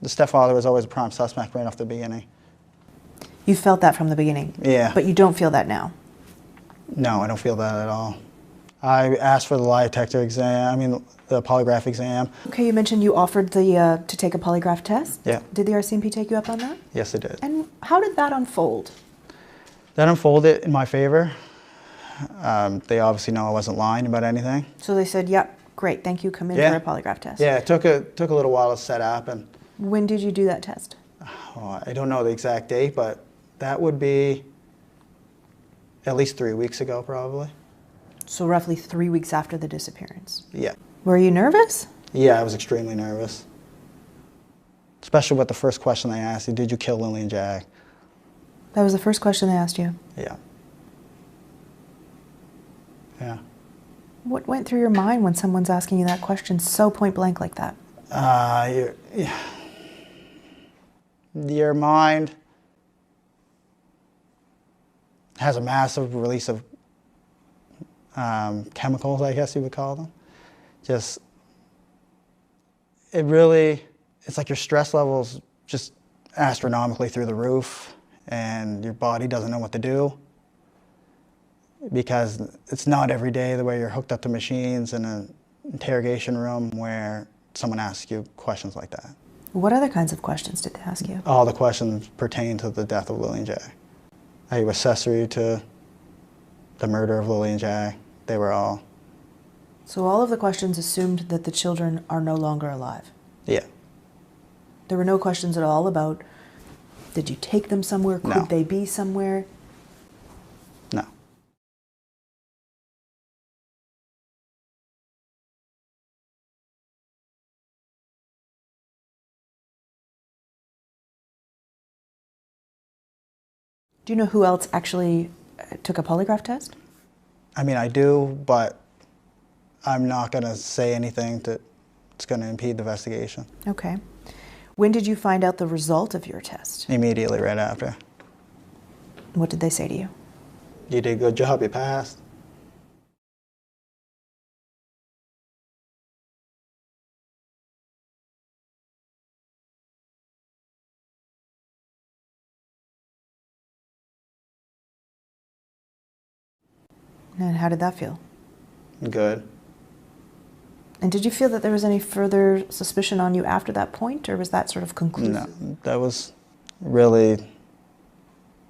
The stepfather was always a prime suspect right off the beginning. You felt that from the beginning? Yeah. But you don't feel that now? No, I don't feel that at all. I asked for the lie detector exam, the polygraph exam. Okay, you mentioned you offered to take a polygraph test? Yeah. Did the RCMP take you up on that? Yes, it did. And how did that unfold? That unfolded in my favor. They obviously know I wasn't lying about anything. So they said, yep, great, thank you, come in for a polygraph test. Yeah, it took a little while to set up. And when did you do that test? I don't know the exact date, but that would be at least 3 weeks ago, probably. So roughly 3 weeks after the disappearance? Yeah. Were you nervous? Yeah, I was extremely nervous. Especially with the first question they asked you, did you kill Lily and Jack? That was the first question they asked you? Yeah. Yeah. What went through your mind when someone's asking you that question so point blank like that? Your mind has a massive release of chemicals, I guess you would call them. It's like your stress levels just astronomically through the roof, and your body doesn't know what to do, because it's not every day the way you're hooked up to machines in an interrogation room where someone asks you questions like that. What other kinds of questions did they ask you? All the questions pertain to the death of Lily and Jack. Are you accessory to the murder of Lily and Jack? They were all. So all of the questions assumed that the children are no longer alive? Yeah. There were no questions at all about, did you take them somewhere? Could No. they be somewhere? No. Do you know who else actually took a polygraph test? I do, but I'm not going to say anything that's going to impede the investigation. Okay. When did you find out the result of your test? Immediately right after. What did they say to you? You did a good job, you passed. And how did that feel? Good. And did you feel that there was any further suspicion on you after that point, or was that sort of conclusive? No, that was really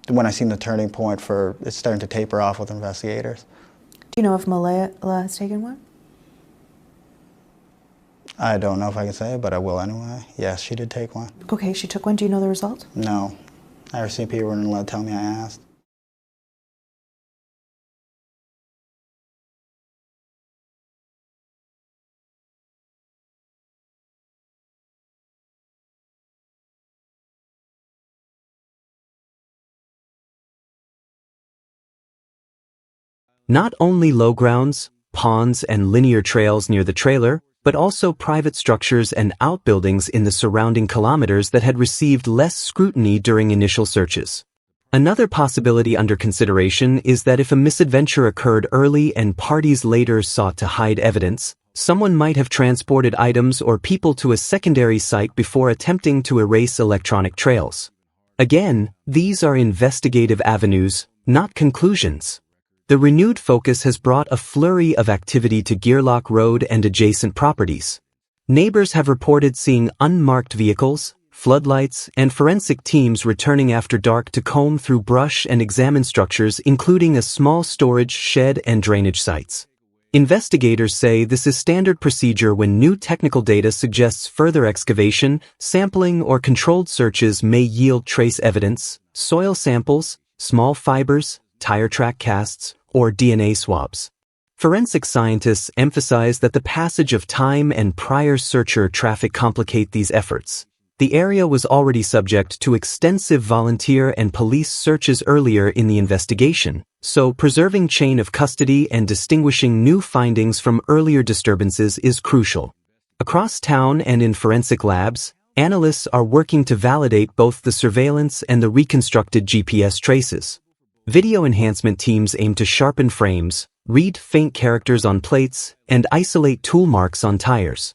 when I seen the turning point for it's starting to taper off with investigators. Do you know if Malaya has taken one? I don't know if I can say it, but I will anyway. Yes, she did take one. Okay, she took one. Do you know the result? No. RCMP weren't allowed to tell me I asked. Not only low grounds, ponds, and linear trails near the trailer, but also private structures and outbuildings in the surrounding kilometers that had received less scrutiny during initial searches. Another possibility under consideration is that if a misadventure occurred early and parties later sought to hide evidence, someone might have transported items or people to a secondary site before attempting to erase electronic trails. Again, these are investigative avenues, not conclusions. The renewed focus has brought a flurry of activity to Gearlock Road and adjacent properties. Neighbors have reported seeing unmarked vehicles, floodlights, and forensic teams returning after dark to comb through brush and examine structures, including a small storage shed and drainage sites. Investigators say this is standard procedure when new technical data suggests further excavation, sampling, or controlled searches may yield trace evidence, soil samples, small fibers, tire track casts, or DNA swabs. Forensic scientists emphasize that the passage of time and prior searcher traffic complicate these efforts. The area was already subject to extensive volunteer and police searches earlier in the investigation, so preserving chain of custody and distinguishing new findings from earlier disturbances is crucial. Across town and in forensic labs, analysts are working to validate both the surveillance and the reconstructed GPS traces. Video enhancement teams aim to sharpen frames, read faint characters on plates, and isolate tool marks on tires.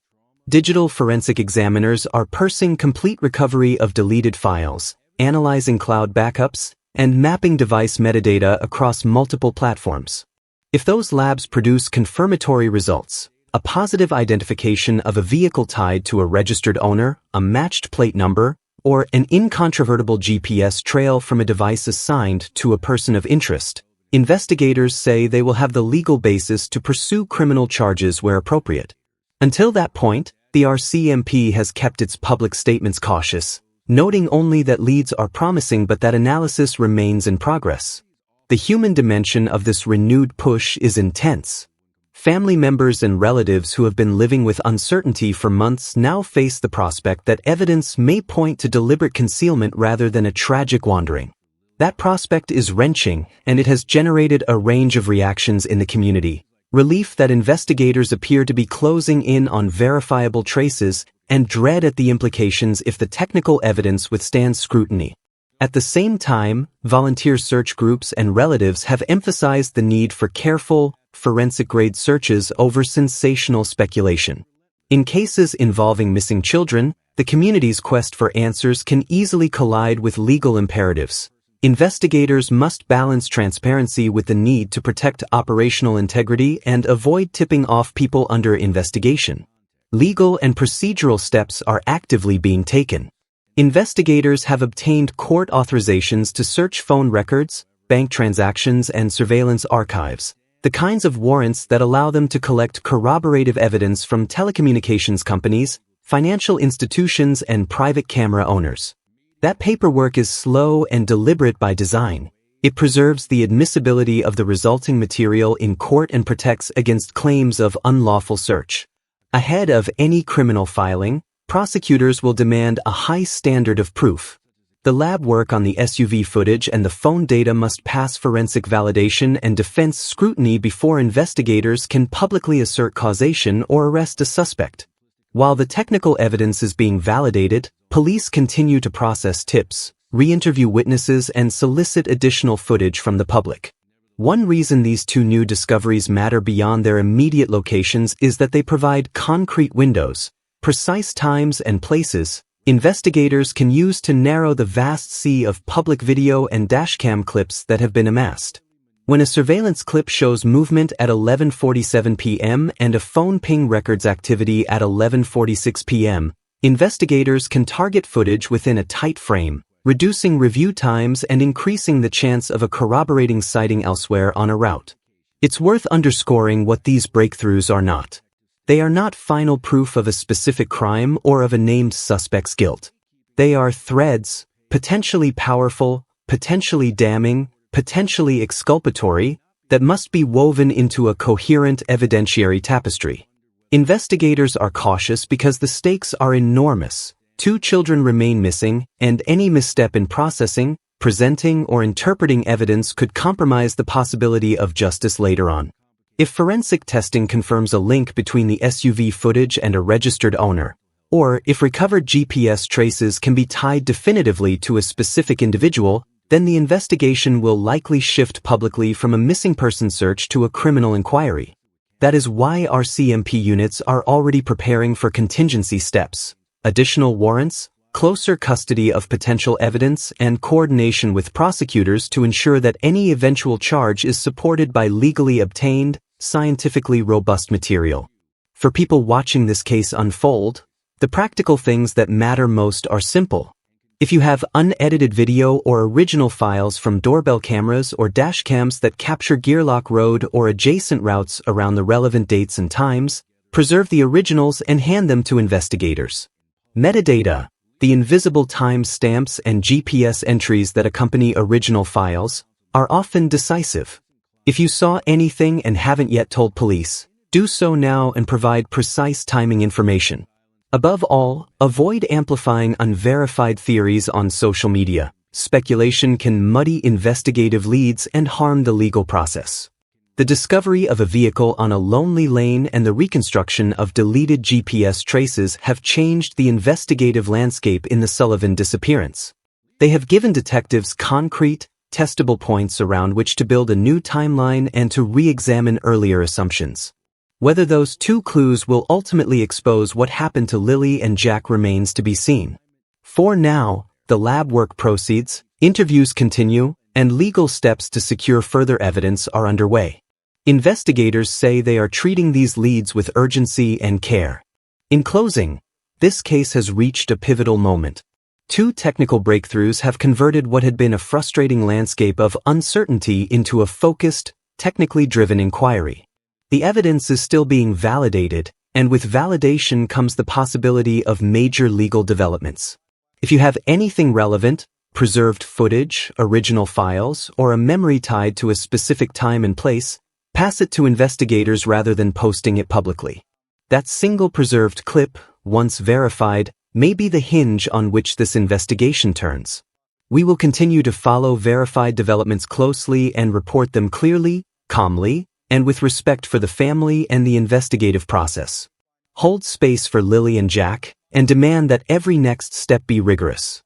Digital forensic examiners are parsing complete recovery of deleted files, analyzing cloud backups, and mapping device metadata across multiple platforms. If those labs produce confirmatory results, a positive identification of a vehicle tied to a registered owner, a matched plate number, or an incontrovertible GPS trail from a device assigned to a person of interest, investigators say they will have the legal basis to pursue criminal charges where appropriate. Until that point, the RCMP has kept its public statements cautious, noting only that leads are promising but that analysis remains in progress. The human dimension of this renewed push is intense. Family members and relatives who have been living with uncertainty for months now face the prospect that evidence may point to deliberate concealment rather than a tragic wandering. That prospect is wrenching, and it has generated a range of reactions in the community. Relief that investigators appear to be closing in on verifiable traces, and dread at the implications if the technical evidence withstands scrutiny. At the same time, volunteer search groups and relatives have emphasized the need for careful, forensic-grade searches over sensational speculation. In cases involving missing children, the community's quest for answers can easily collide with legal imperatives. Investigators must balance transparency with the need to protect operational integrity and avoid tipping off people under investigation. Legal and procedural steps are actively being taken. Investigators have obtained court authorizations to search phone records, bank transactions, and surveillance archives, the kinds of warrants that allow them to collect corroborative evidence from telecommunications companies, financial institutions, and private camera owners. That paperwork is slow and deliberate by design. It preserves the admissibility of the resulting material in court and protects against claims of unlawful search. Ahead of any criminal filing, prosecutors will demand a high standard of proof. The lab work on the SUV footage and the phone data must pass forensic validation and defense scrutiny before investigators can publicly assert causation or arrest a suspect. While the technical evidence is being validated, police continue to process tips, re-interview witnesses, and solicit additional footage from the public. One reason these two new discoveries matter beyond their immediate locations is that they provide concrete windows, precise times and places, investigators can use to narrow the vast sea of public video and dashcam clips that have been amassed. When a surveillance clip shows movement at 11:47 p.m. and a phone ping records activity at 11:46 p.m., investigators can target footage within a tight frame, reducing review times and increasing the chance of a corroborating sighting elsewhere on a route. It's worth underscoring what these breakthroughs are not. They are not final proof of a specific crime or of a named suspect's guilt. They are threads, potentially powerful, potentially damning, potentially exculpatory, that must be woven into a coherent evidentiary tapestry. Investigators are cautious because the stakes are enormous. 2 children remain missing, and any misstep in processing, presenting, or interpreting evidence could compromise the possibility of justice later on. If forensic testing confirms a link between the SUV footage and a registered owner, or if recovered GPS traces can be tied definitively to a specific individual, then the investigation will likely shift publicly from a missing person search to a criminal inquiry. That is why RCMP units are already preparing for contingency steps, additional warrants, closer custody of potential evidence, and coordination with prosecutors to ensure that any eventual charge is supported by legally obtained, scientifically robust material. For people watching this case unfold, the practical things that matter most are simple. If you have unedited video or original files from doorbell cameras or dashcams that capture Gearlock Road or adjacent routes around the relevant dates and times, preserve the originals and hand them to investigators. Metadata, the invisible time stamps and GPS entries that accompany original files, are often decisive. If you saw anything and haven't yet told police, do so now and provide precise timing information. Above all, avoid amplifying unverified theories on social media. Speculation can muddy investigative leads and harm the legal process. The discovery of a vehicle on a lonely lane and the reconstruction of deleted GPS traces have changed the investigative landscape in the Sullivan disappearance. They have given detectives concrete, testable points around which to build a new timeline and to re-examine earlier assumptions. Whether those two clues will ultimately expose what happened to Lily and Jack remains to be seen. For now, the lab work proceeds, interviews continue, and legal steps to secure further evidence are underway. Investigators say they are treating these leads with urgency and care. In closing, this case has reached a pivotal moment. Two technical breakthroughs have converted what had been a frustrating landscape of uncertainty into a focused, technically driven inquiry. The evidence is still being validated, and with validation comes the possibility of major legal developments. If you have anything relevant, preserved footage, original files, or a memory tied to a specific time and place, pass it to investigators rather than posting it publicly. That single preserved clip, once verified, may be the hinge on which this investigation turns. We will continue to follow verified developments closely and report them clearly, calmly, and with respect for the family and the investigative process. Hold space for Lily and Jack, and demand that every next step be rigorous.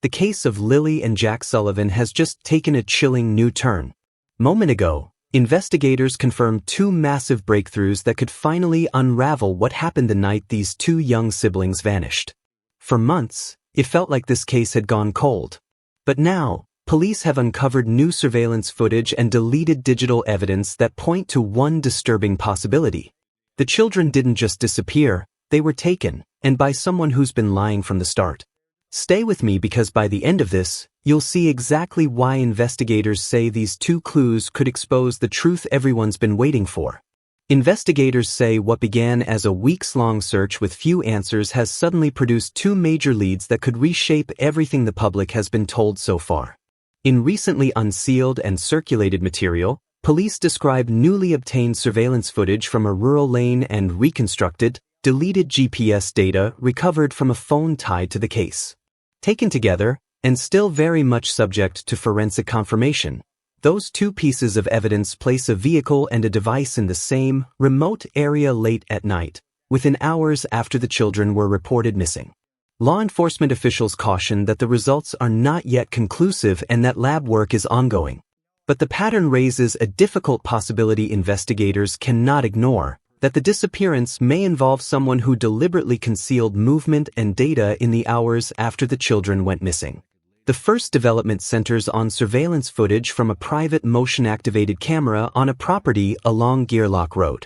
The case of Lily and Jack Sullivan has just taken a chilling new turn. Moment ago, investigators confirmed two massive breakthroughs that could finally unravel what happened the night these two young siblings vanished. For months, it felt like this case had gone cold. But now, police have uncovered new surveillance footage and deleted digital evidence that point to one disturbing possibility. The children didn't just disappear, they were taken, and by someone who's been lying from the start. Stay with me because by the end of this, you'll see exactly why investigators say these two clues could expose the truth everyone's been waiting for. Investigators say what began as a weeks-long search with few answers has suddenly produced two major leads that could reshape everything the public has been told so far. In recently unsealed and circulated material, police describe newly obtained surveillance footage from a rural lane and reconstructed, deleted GPS data recovered from a phone tied to the case. Taken together, and still very much subject to forensic confirmation, those two pieces of evidence place a vehicle and a device in the same, remote area late at night, within hours after the children were reported missing. Law enforcement officials caution that the results are not yet conclusive and that lab work is ongoing. But the pattern raises a difficult possibility investigators cannot ignore, that the disappearance may involve someone who deliberately concealed movement and data in the hours after the children went missing. The first development centers on surveillance footage from a private motion-activated camera on a property along Gearlock Road.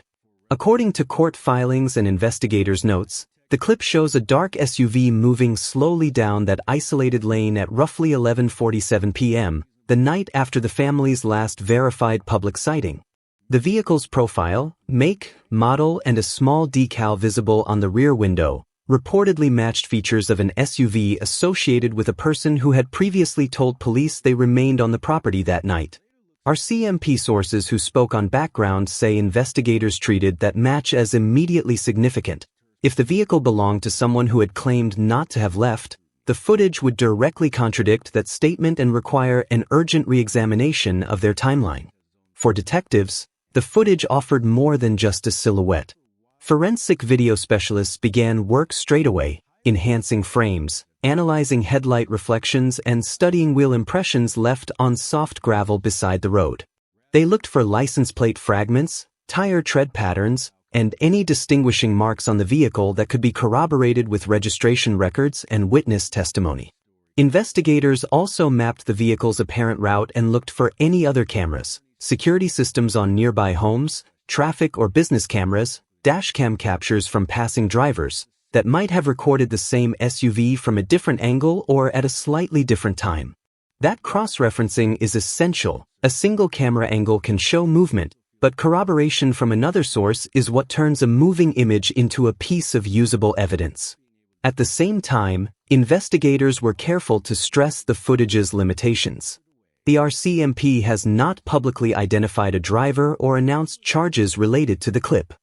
According to court filings and investigators' notes, the clip shows a dark SUV moving slowly down that isolated lane at roughly 11:47 p.m., the night after the family's last verified public sighting. The vehicle's profile, make, model, and a small decal visible on the rear window reportedly matched features of an SUV associated with a person who had previously told police they remained on the property that night. RCMP sources who spoke on background say investigators treated that match as immediately significant. If the vehicle belonged to someone who had claimed not to have left, the footage would directly contradict that statement and require an urgent re-examination of their timeline. For detectives, the footage offered more than just a silhouette. Forensic video specialists began work straight away, enhancing frames, analyzing headlight reflections, and studying wheel impressions left on soft gravel beside the road. They looked for license plate fragments, tire tread patterns, and any distinguishing marks on the vehicle that could be corroborated with registration records and witness testimony. Investigators also mapped the vehicle's apparent route and looked for any other cameras, security systems on nearby homes, traffic or business cameras, dashcam captures from passing drivers that might have recorded the same SUV from a different angle or at a slightly different time. That cross-referencing is essential. A single camera angle can show movement, but corroboration from another source is what turns a moving image into a piece of usable evidence. At the same time, investigators were careful to stress the footage's limitations. The RCMP has not publicly identified a driver or announced charges related to the clip.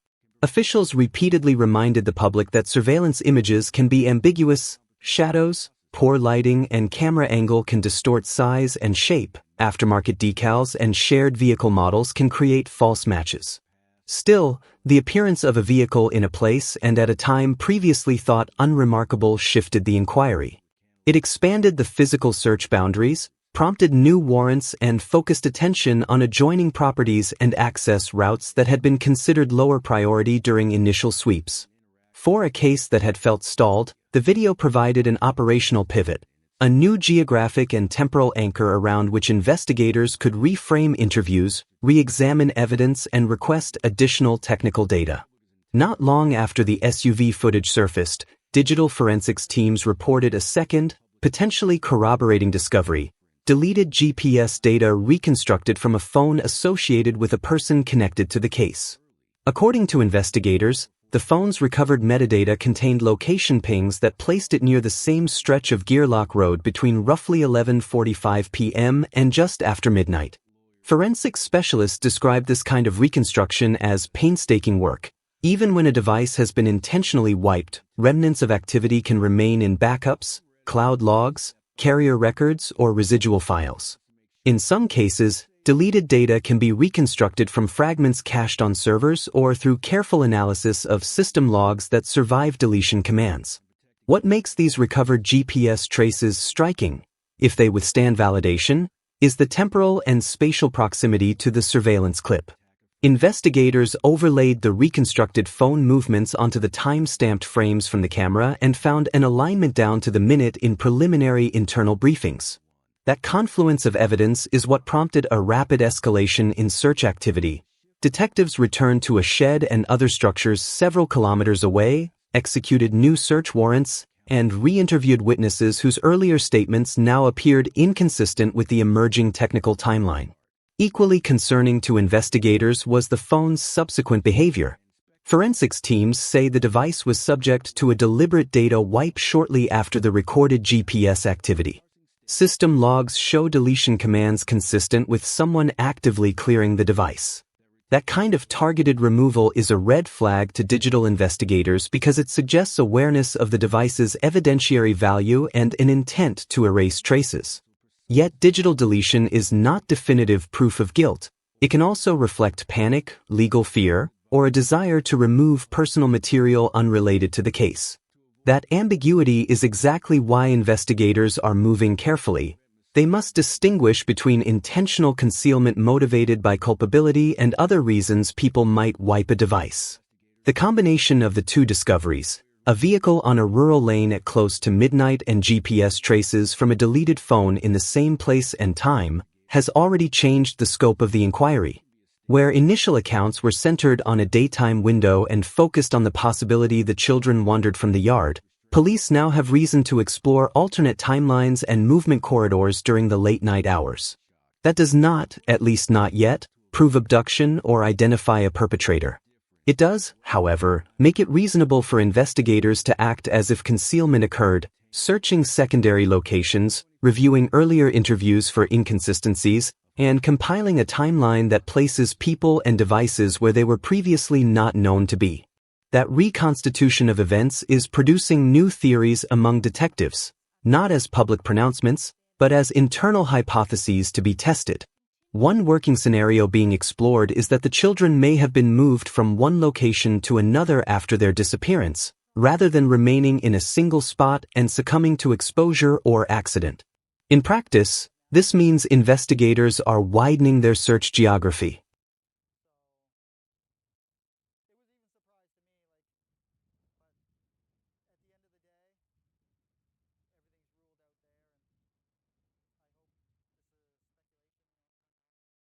Officials repeatedly reminded the public that surveillance images can be ambiguous, shadows, poor lighting, and camera angle can distort size and shape. Aftermarket decals and shared vehicle models can create false matches. Still, the appearance of a vehicle in a place and at a time previously thought unremarkable shifted the inquiry. It expanded the physical search boundaries, prompted new warrants and focused attention on adjoining properties and access routes that had been considered lower priority during initial sweeps. For a case that had felt stalled, the video provided an operational pivot, a new geographic and temporal anchor around which investigators could reframe interviews, re-examine evidence, and request additional technical data. Not long after the SUV footage surfaced, digital forensics teams reported a second, potentially corroborating discovery: deleted GPS data reconstructed from a phone associated with a person connected to the case. According to investigators, the phone's recovered metadata contained location pings that placed it near the same stretch of Gearlock Road between roughly 11:45 p.m. and just after midnight. Forensics specialists describe this kind of reconstruction as painstaking work. Even when a device has been intentionally wiped, remnants of activity can remain in backups, cloud logs, carrier records, or residual files. In some cases, deleted data can be reconstructed from fragments cached on servers or through careful analysis of system logs that survive deletion commands. What makes these recovered GPS traces striking, if they withstand validation, is the temporal and spatial proximity to the surveillance clip. Investigators overlaid the reconstructed phone movements onto the time-stamped frames from the camera and found an alignment down to the minute in preliminary internal briefings. That confluence of evidence is what prompted a rapid escalation in search activity. Detectives returned to a shed and other structures several kilometers away, executed new search warrants, and re-interviewed witnesses whose earlier statements now appeared inconsistent with the emerging technical timeline. Equally concerning to investigators was the phone's subsequent behavior. Forensics teams say the device was subject to a deliberate data wipe shortly after the recorded GPS activity. System logs show deletion commands consistent with someone actively clearing the device. That kind of targeted removal is a red flag to digital investigators because it suggests awareness of the device's evidentiary value and an intent to erase traces. Yet digital deletion is not definitive proof of guilt. It can also reflect panic, legal fear, or a desire to remove personal material unrelated to the case. That ambiguity is exactly why investigators are moving carefully. They must distinguish between intentional concealment motivated by culpability and other reasons people might wipe a device. The combination of the two discoveries, a vehicle on a rural lane at close to midnight and GPS traces from a deleted phone in the same place and time, has already changed the scope of the inquiry. Where initial accounts were centered on a daytime window and focused on the possibility the children wandered from the yard, police now have reason to explore alternate timelines and movement corridors during the late-night hours. That does not, at least not yet, prove abduction or identify a perpetrator. It does, however, make it reasonable for investigators to act as if concealment occurred, searching secondary locations, reviewing earlier interviews for inconsistencies, and compiling a timeline that places people and devices where they were previously not known to be. That reconstitution of events is producing new theories among detectives, not as public pronouncements, but as internal hypotheses to be tested. One working scenario being explored is that the children may have been moved from one location to another after their disappearance, rather than remaining in a single spot and succumbing to exposure or accident. In practice, this means investigators are widening their search geography.